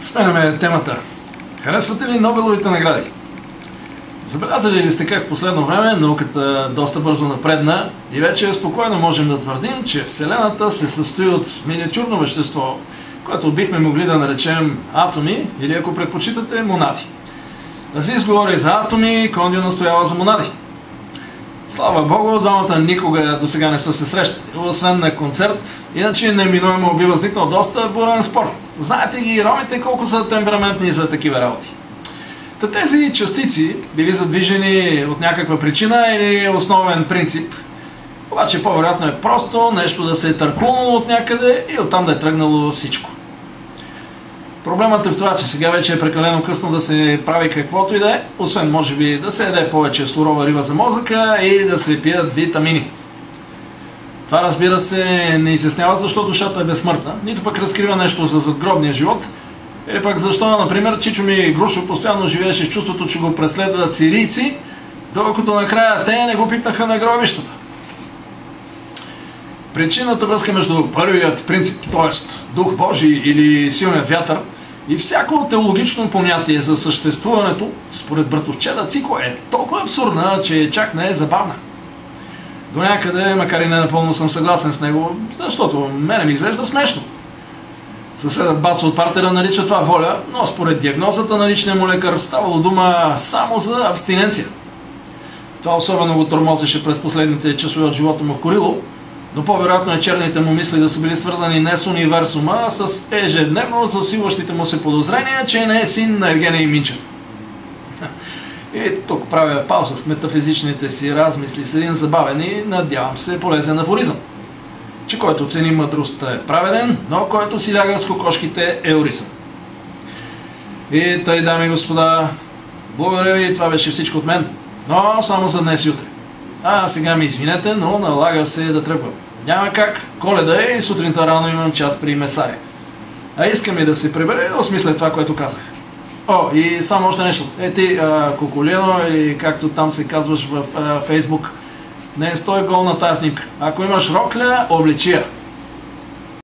Сменяме темата. Харесвате ли Нобеловите награди? Забелязали ли сте как в последно време науката доста бързо напредна и вече спокойно можем да твърдим, че Вселената се състои от миниатюрно вещество, което бихме могли да наречем атоми или, ако предпочитате, монади. Азис говори за атоми, Кондио настоява за монади. Слава Богу, двамата никога до сега не са се срещали, освен на концерт, иначе неминуемо би възникнал доста бурен спор. Знаете ги ромите колко са темпераментни за такива работи. Тези частици били задвижени от някаква причина или основен принцип, обаче по-вероятно е просто нещо да се е търкулнало от някъде и оттам да е тръгнало всичко. Проблемът е в това, че сега вече е прекалено късно да се прави каквото и да е, освен може би да се яде повече сурова риба за мозъка и да се пият витамини. Това, разбира се, не изяснява защо душата е безсмъртна, нито пък разкрива нещо за задгробния живот, или пък защо, например, Чичо ми Грушо постоянно живееше с чувството, че го преследват сирийци, докато накрая те не го пипнаха на гробищата. Причината връзка между първият принцип, т.е. Дух Божий или силният вятър, и всяко теологично понятие за съществуването, според братовчеда Цико, е толкова абсурдна, че чак не е забавна. До някъде, макар и не напълно съм съгласен с него, защото мене ми изглежда смешно. Съседът Бацо от партера нарича това воля, но според диагнозата на личния му лекар ставало дума само за абстиненция. Това особено го тормозеше през последните часове от живота му в Курило, но по-вероятно е черните му мисли да са били свързани не с универсума, а с ежедневно засилващите му се подозрения, че не е син на Евгений Минчев. И тук правя пауза в метафизичните си размисли с един забавен и, надявам се, полезен афоризъм, че който цени мъдростта е праведен, но който си ляга с кокошките е орисън. И тъй, дами и господа, благодаря ви, това беше всичко от мен, но само за днес и утре. Сега ми извинете, но налага се да тръгвам. Няма как, Коледа е и сутринта рано имам час при месаря. Искам и да се прибера и да осмисля това, което казах. И само още нещо. Ти, Коколино, или както там се казваш в Фейсбук, не стой гол на тази снимка. Ако имаш рокля, обличи я.